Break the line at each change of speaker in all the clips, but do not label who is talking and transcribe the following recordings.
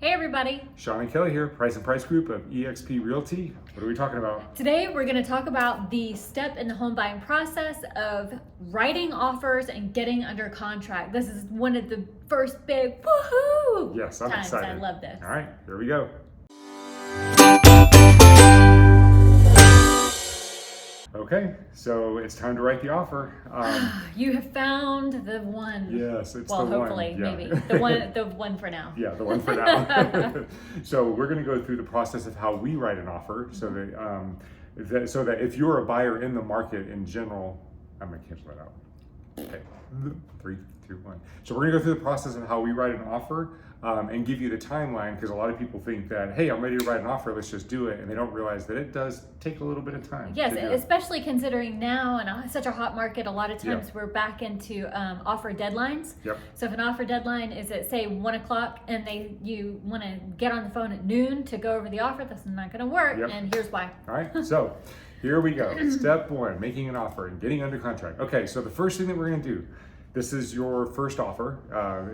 Hey everybody!
Sean and Kelly here, Price and Price Group of eXp Realty. What are we talking about?
Today we're going to talk about the step in the home buying process of writing offers and getting under contract. This is one of the first big woohoo
Yes, I'm
times.
excited.
I love this.
All right, here we go. Okay, so it's time to write the offer.
You have found the one.
Yes, it's
well,
the one.
hopefully,
Yeah.
maybe the one for now.
Yeah, the one for now. So we're going to go through the process of how we write an offer, so that if you're a buyer in the market in general, I'm going to cancel that out. Okay, 3, 2, 1. So we're going to go through the process of how we write an offer and give you the timeline, because a lot of people think that, hey, I'm ready to write an offer, let's just do it, and they don't realize that it does take a little bit of time.
Yes, especially considering now in such a hot market, a lot of times
Yep.
we're back into offer deadlines.
Yep.
So if an offer deadline is at say 1 o'clock and you want to get on the phone at noon to go over the offer, that's not going to work.
Yep.
And here's why.
All right, so here we go. Step 1, making an offer and getting under contract. Okay, so the first thing that we're going to do, this is your first offer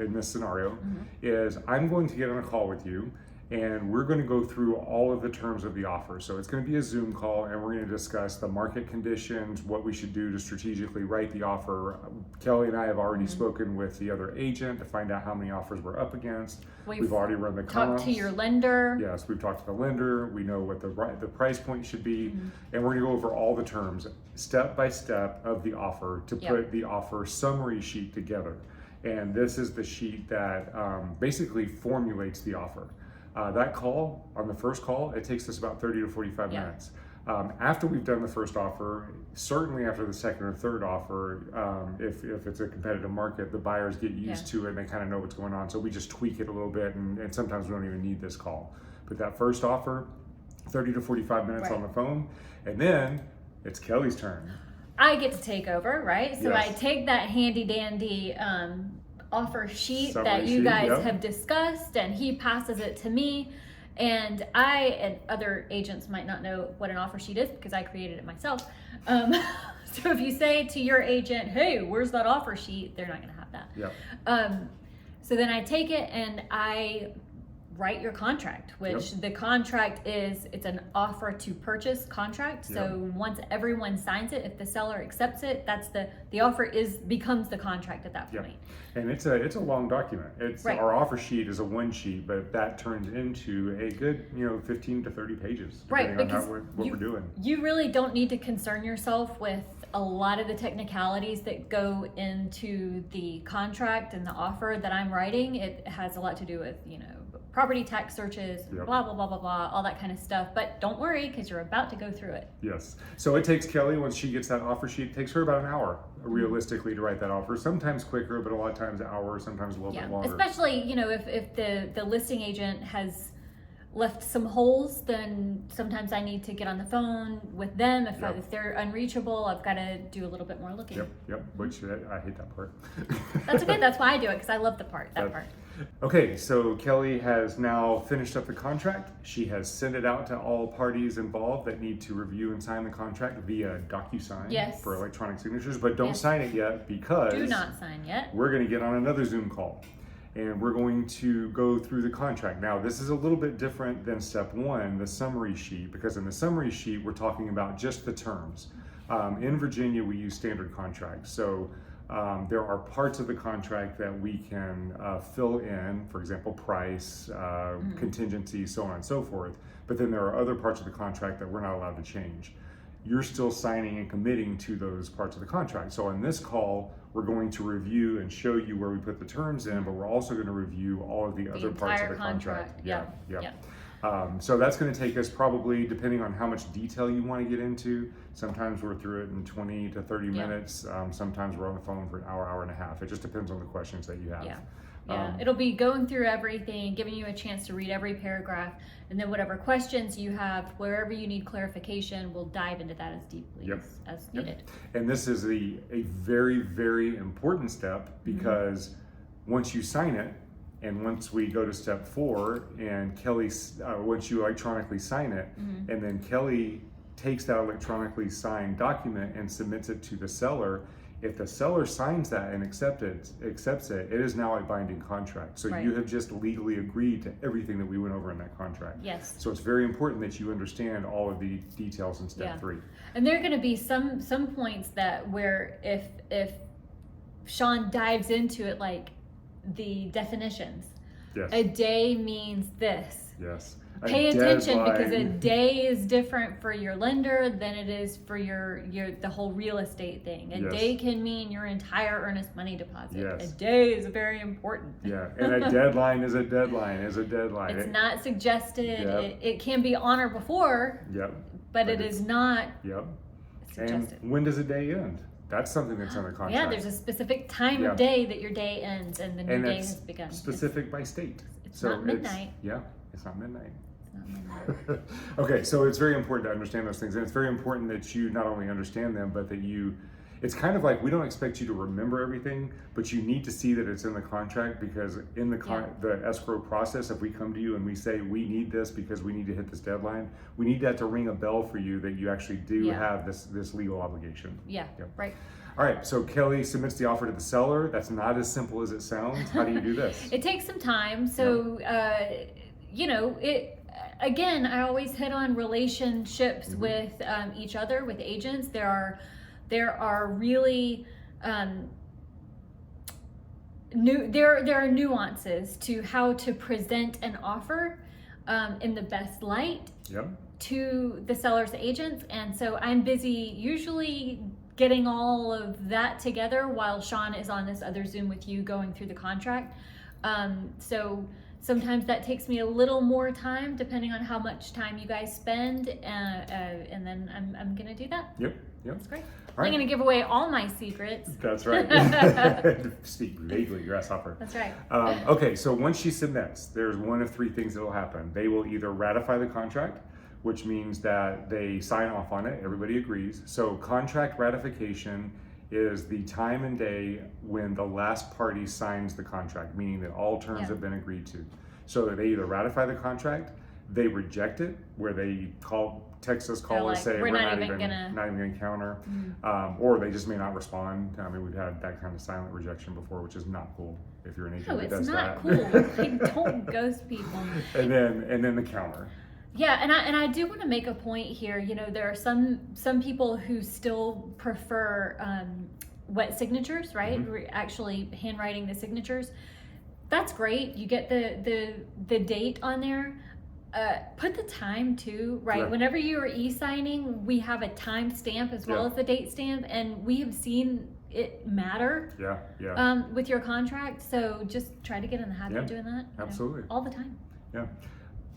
in this scenario, is I'm going to get on a call with you and we're going to go through all of the terms of the offer. So it's going to be a Zoom call and we're going to discuss the market conditions, what we should do to strategically write the offer. Kelly and I have already spoken with the other agent to find out how many offers we're up against. We've already run the comps.
Talk to your lender.
Yes, we've talked to the lender. We know what the price point should be, and we're going to go over all the terms step by step of the offer to put the offer summary sheet together. And this is the sheet that basically formulates the offer. That call, on the first call, it takes us about 30 to 45 minutes. After we've done the first offer, certainly after the second or third offer, if it's a competitive market, the buyers get used to it and they kind of know what's going on. So we just tweak it a little bit, and sometimes we don't even need this call. But that first offer, 30 to 45 minutes on the phone, and then it's Kelly's turn.
I get to take over, right? So
Yes.
I take that handy dandy offer sheet
Summary
that you
sheet,
guys have discussed, and he passes it to me. And other agents might not know what an offer sheet is because I created it myself. So if you say to your agent, hey, where's that offer sheet? They're not going to have that.
Yeah.
So then I take it and I write your contract, which the contract it's an offer to purchase contract. So once everyone signs it, if the seller accepts it, that's the offer becomes the contract at that point.
And it's a long document. Our offer sheet is a one sheet, but that turns into a good 15 to 30 pages, depending on what we're doing.
You really don't need to concern yourself with a lot of the technicalities that go into the contract and the offer that I'm writing. It has a lot to do with property tax searches, blah, blah, blah, blah, blah, all that kind of stuff. But don't worry, because you're about to go through it. Yes.
So it takes Kelly, once she gets that offer sheet, it takes her about an hour, realistically, to write that offer. Sometimes quicker, but a lot of times an hour, sometimes a little bit longer.
Especially, if the listing agent has left some holes, then sometimes I need to get on the phone with them. If they're unreachable, I've got to do a little bit more looking.
Yep, which I hate that part.
That's okay, that's why I do it, because I love that part.
Okay, so Kelly has now finished up the contract. She has sent it out to all parties involved that need to review and sign the contract via DocuSign for electronic signatures, but don't sign it yet because
do not sign yet.
We're going to get on another Zoom call and we're going to go through the contract. Now, this is a little bit different than step 1, the summary sheet, because in the summary sheet, we're talking about just the terms. In Virginia, we use standard contracts. So there are parts of the contract that we can fill in, for example, price, contingency, so on and so forth. But then there are other parts of the contract that we're not allowed to change. You're still signing and committing to those parts of the contract. So on this call, we're going to review and show you where we put the terms in, but we're also going to review all of the other parts of the contract. So that's going to take us probably, depending on how much detail you want to get into, sometimes we're through it in 20 to 30 minutes. Sometimes we're on the phone for an hour, hour and a half. It just depends on the questions that you have.
It'll be going through everything, giving you a chance to read every paragraph, and then whatever questions you have, wherever you need clarification, we'll dive into that as deeply as needed.
And this is a very, very important step, because once you sign it, and once we go to step 4, and Kelly, once you electronically sign it, and then Kelly takes that electronically signed document and submits it to the seller, If the seller signs that and accepts it, it is now a binding contract. So
Right.
you have just legally agreed to everything that we went over in that contract.
Yes.
So it's very important that you understand all of the details in step
Yeah.
3.
And there are going to be some points that where if Sean dives into it, like the definitions,
Yes.
a day means this.
Yes.
Pay attention because a
deadline.
day is different for your lender than it is for your the whole real estate thing. A
Yes.
day can mean your entire earnest money deposit.
Yes.
A day is very important.
Yeah, and a deadline is a deadline is a deadline.
It's not suggested.
Yep.
It can be on or before,
Yep.
but it is not
Yep.
suggested.
And when does a day end? That's something that's under contract.
Yeah, there's a specific time
Yeah.
of day that your day ends and the new
and
day
it's
has begun.
specific by state.
It's not midnight.
Yeah, it's not midnight.
It's not midnight.
Okay, so it's very important to understand those things, and it's very important that you not only understand them, but that it's kind of like we don't expect you to remember everything, but you need to see that it's in the contract, because in the escrow process, if we come to you and we say we need this because we need to hit this deadline, we need that to ring a bell for you that you actually do have this legal obligation.
Yeah,
Yep.
right.
All right, so Kelly submits the offer to the seller. That's not as simple as it sounds. How do you do this?
It takes some time. So, again, I always hit on relationships
Mm-hmm.
with each other, with agents. There are really there are nuances to how to present an offer in the best light
Yep.
to the seller's agents. And so I'm busy usually getting all of that together while Sean is on this other Zoom with you going through the contract. So sometimes that takes me a little more time depending on how much time you guys spend, and then I'm gonna do that.
Yep.
That's great.
All
I'm
right.
gonna give away all my secrets.
That's right. Speak vaguely, grasshopper.
That's right.
Okay, so once she submits, there's one of 3 things that will happen. They will either ratify the contract, which means that they sign off on it, everybody agrees. So contract ratification is the time and day when the last party signs the contract, meaning that all terms have been agreed to. So they either ratify the contract, they reject it, where they text us, call us, say
we're not even
not even gonna counter, or they just may not respond. I mean, we've had that kind of silent rejection before, which is not cool if you're an agent
No,
that
it's
does
not
that.
cool. Like, don't ghost people.
And then the counter.
Yeah, and I do want to make a point here. There are some people who still prefer wet signatures, right?
Mm-hmm.
Actually handwriting the signatures. That's great. You get the date on there. Put the time too, right?
Correct.
Whenever you are e-signing, we have a time stamp as well as the date stamp, and we have seen it matter with your contract. So just try to get in the habit of doing that.
Absolutely.
All the time.
Yeah.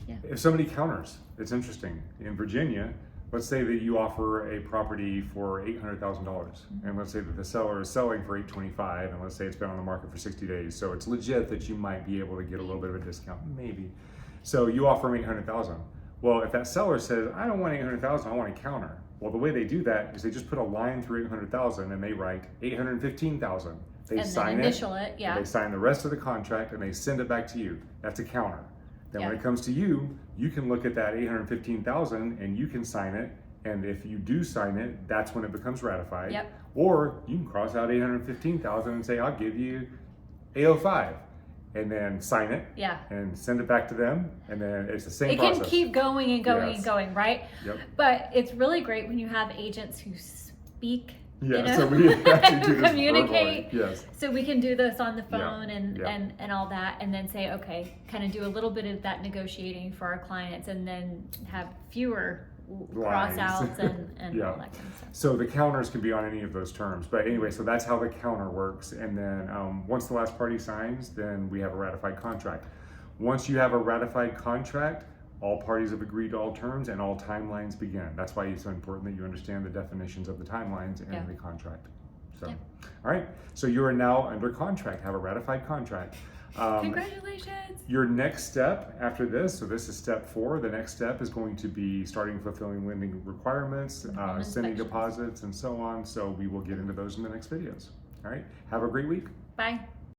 Yeah.
If somebody counters, it's interesting. In Virginia, let's say that you offer a property for $800,000, and let's say that the seller is selling for $825,000, and let's say it's been on the market for 60 days. So it's legit that you might be able to get a little bit of a discount, maybe. So you offer them $800,000. Well, if that seller says, I don't want $800,000, I want a counter. Well, the way they do that is they just put a line through $800,000 and they write $815,000. They sign
then initial it, yeah.
They sign the rest of the contract and they send it back to you. That's a counter. Then when it comes to you, you can look at that $815,000 and you can sign it. And if you do sign it, that's when it becomes ratified.
Yep.
Or you can cross out $815,000 and say, I'll give you $805,000, and then sign it.
Yeah.
And send it back to them, and then it's the same process.
It can keep going and going and going, right?
Yep.
But it's really great when you have agents who speak.
Yeah, so we actually do this
communicate.
verbally. Yes.
So we can do this on the phone
Yeah.
and all that, and then say, okay, kind of do a little bit of that negotiating for our clients, and then have fewer cross
Lines.
outs and
Yeah.
all that kind of stuff.
So the counters can be on any of those terms. But anyway, so that's how the counter works. And then once the last party signs, then we have a ratified contract. Once you have a ratified contract, all parties have agreed to all terms and all timelines begin. That's why it's so important that you understand the definitions of the timelines in the contract. So, all right. So you are now under contract, have a ratified contract.
Congratulations.
Your next step after this, so this is step 4, the next step is going to be starting fulfilling lending requirements, sending deposits, and so on. So we will get into those in the next videos. All right. Have a great week.
Bye.